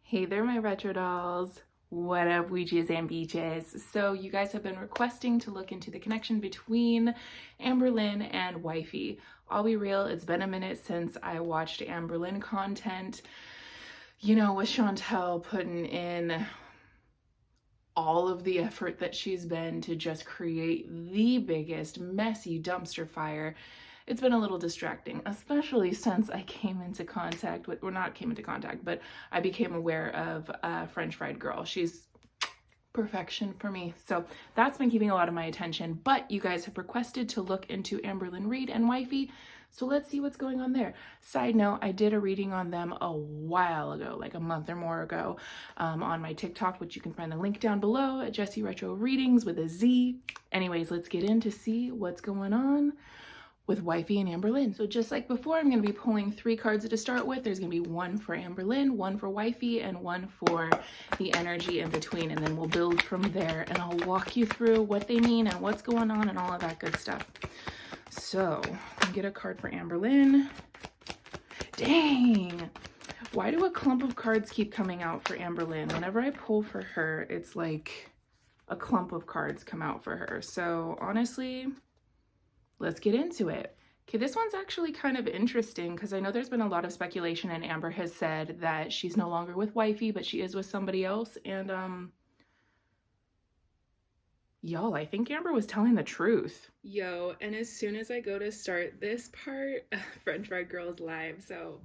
Hey there, my retro dolls. What up, Ouijas and beaches? So you guys have been requesting to look into the connection between Amberlynn and Wifey. I'll be real, it's been a minute since I watched Amberlynn content. You know, with Chantel putting in all of the effort that she's been to just create the biggest messy dumpster fire, it's been a little distracting, especially since I came into contact with, or not came into contact, but I became aware of French Fried Girl. She's perfection for me. So that's been keeping a lot of my attention, but you guys have requested to look into Amberlynn Reid and Wifey. So let's see what's going on there. Side note, I did a reading on them a while ago, like a month or more ago, on my TikTok, which you can find the link down below at JessieRetro Readings with a Z. Anyways, let's get in to see what's going on with Wifey and Amberlynn. So just like before, I'm going to be pulling 3 cards to start with. There's going to be one for Amberlynn, one for Wifey, and one for the energy in between. And then we'll build from there, and I'll walk you through what they mean and what's going on and all of that good stuff. So I'll get a card for Amberlynn. Dang! Why do a clump of cards keep coming out for Amberlynn? Whenever I pull for her, it's like a clump of cards come out for her. So honestly, let's get into it. Okay, this one's actually kind of interesting because I know there's been a lot of speculation, and Amber has said that she's no longer with Wifey, but she is with somebody else. And y'all, I think Amber was telling the truth. Yo, and as soon as I go to start this part, French Fried Girl's live, so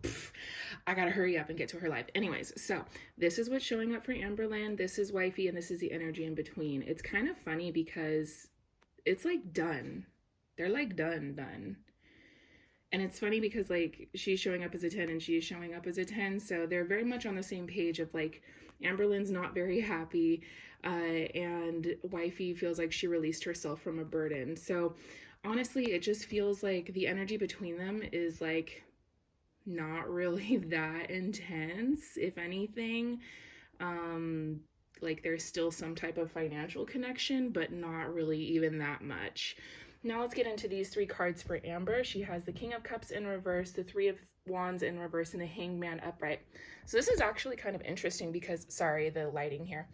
I gotta hurry up and get to her live. Anyways, so this is what's showing up for Amberlynn, this is Wifey, and this is the energy in between. It's kind of funny because it's like done. They're like done. And it's funny because like she's showing up as a 10 and she's showing up as a 10. So they're very much on the same page of like Amberlynn's not very happy and Wifey feels like she released herself from a burden. So honestly, it just feels like the energy between them is like not really that intense, if anything. Like there's still some type of financial connection, but not really even that much. Now let's get into these 3 cards for Amber. She has the King of Cups in reverse, the 3 of Wands in reverse, and the Hangman upright. So this is actually kind of interesting because, sorry, the lighting here.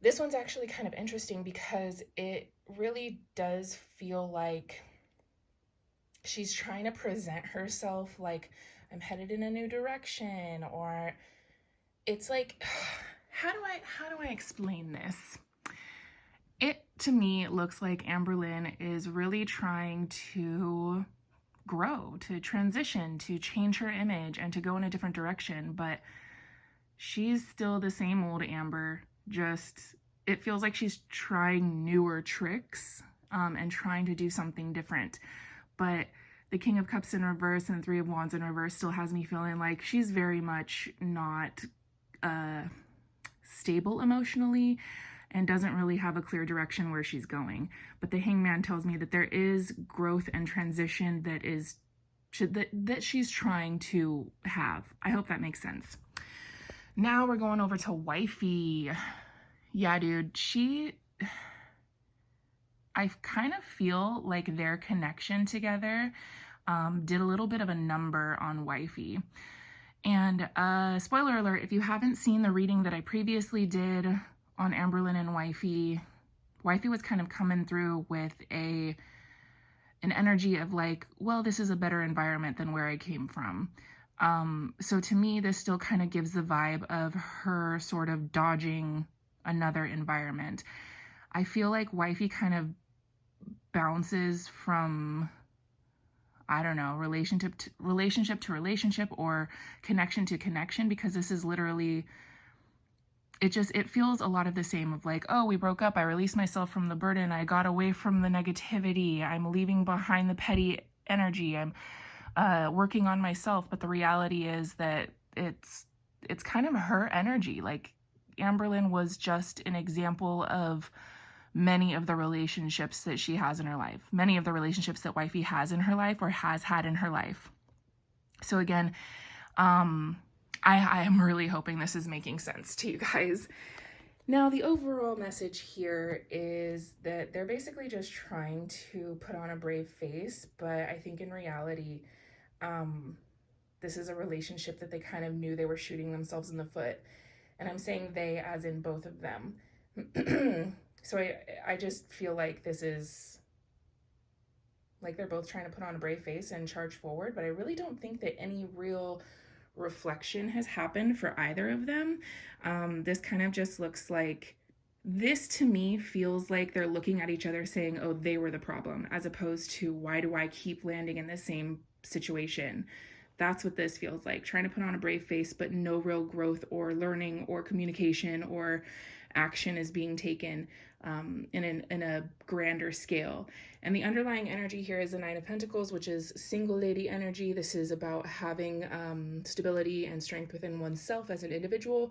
This one's actually kind of interesting because it really does feel like she's trying to present herself like I'm headed in a new direction, or it's like, how do I explain this? It, to me, looks like Amberlynn is really trying to grow, to transition, to change her image, and to go in a different direction, but she's still the same old Amber, just it feels like she's trying newer tricks and trying to do something different. But the King of Cups in reverse and 3 of Wands in reverse still has me feeling like she's very much not stable emotionally and doesn't really have a clear direction where she's going. But the Hangman tells me that there is growth and transition that she's trying to have. I hope that makes sense. Now we're going over to Wifey. Yeah, dude, I kind of feel like their connection together did a little bit of a number on Wifey. And spoiler alert, if you haven't seen the reading that I previously did on Amberlynn and Wifey was kind of coming through with an energy of like, well, this is a better environment than where I came from. So to me, this still kind of gives the vibe of her sort of dodging another environment. I feel like Wifey kind of bounces from, I don't know, relationship to relationship or connection to connection, because this is literally, it feels a lot of the same of like, oh, we broke up, I released myself from the burden, I got away from the negativity, I'm leaving behind the petty energy, I'm working on myself. But the reality is that it's kind of her energy. Like Amberlynn was just an example of many of the relationships that she has in her life, many of the relationships that Wifey has in her life or has had in her life. So again, I am really hoping this is making sense to you guys. Now, the overall message here is that they're basically just trying to put on a brave face, but I think in reality, this is a relationship that they kind of knew they were shooting themselves in the foot. And I'm saying they as in both of them. So I just feel like this is like they're both trying to put on a brave face and charge forward, but I really don't think that any real reflection has happened for either of them. This kind of just looks like, this to me feels like they're looking at each other saying, oh, they were the problem, as opposed to, why do I keep landing in the same situation? That's what this feels like, trying to put on a brave face, but no real growth or learning or communication or action is being taken in a grander scale. And the underlying energy here is the Nine of Pentacles, which is single lady energy. This is about having stability and strength within oneself as an individual.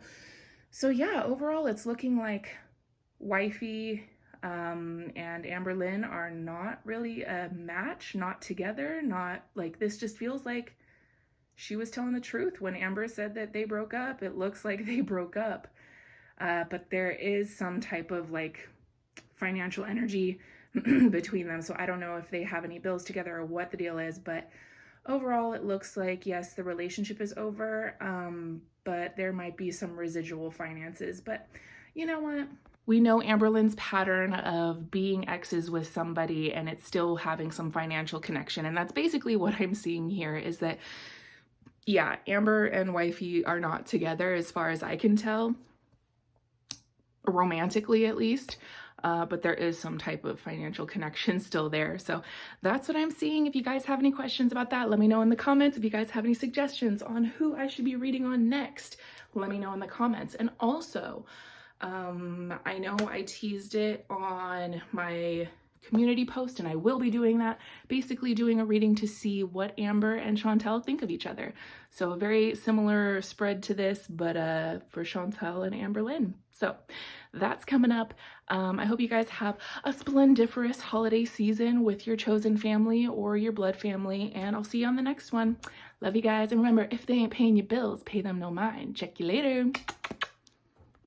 So yeah, overall it's looking like Wifey and Amberlynn are not really a match, not together, not like, this just feels like she was telling the truth when Amber said that they broke up. It looks like they broke up. But there is some type of like financial energy between them. So I don't know if they have any bills together or what the deal is, but overall it looks like, yes, the relationship is over, but there might be some residual finances. But you know what? We know Amberlynn's pattern of being exes with somebody and it's still having some financial connection. And that's basically what I'm seeing here, is that, yeah, Amber and Wifey are not together as far as I can tell, romantically at least, but there is some type of financial connection still there. So that's what I'm seeing. If you guys have any questions about that, let me know in the comments. If you guys have any suggestions on who I should be reading on next, let me know in the comments. And also, I know I teased it on my community post, and I will be doing that, basically doing a reading to see what Amber and Chantel think of each other. So a very similar spread to this, but for Chantel and Amberlynn. So that's coming up. I hope you guys have a splendiferous holiday season with your chosen family or your blood family, and I'll see you on the next one. Love you guys, and remember, if they ain't paying your bills, pay them no mind. Check you later.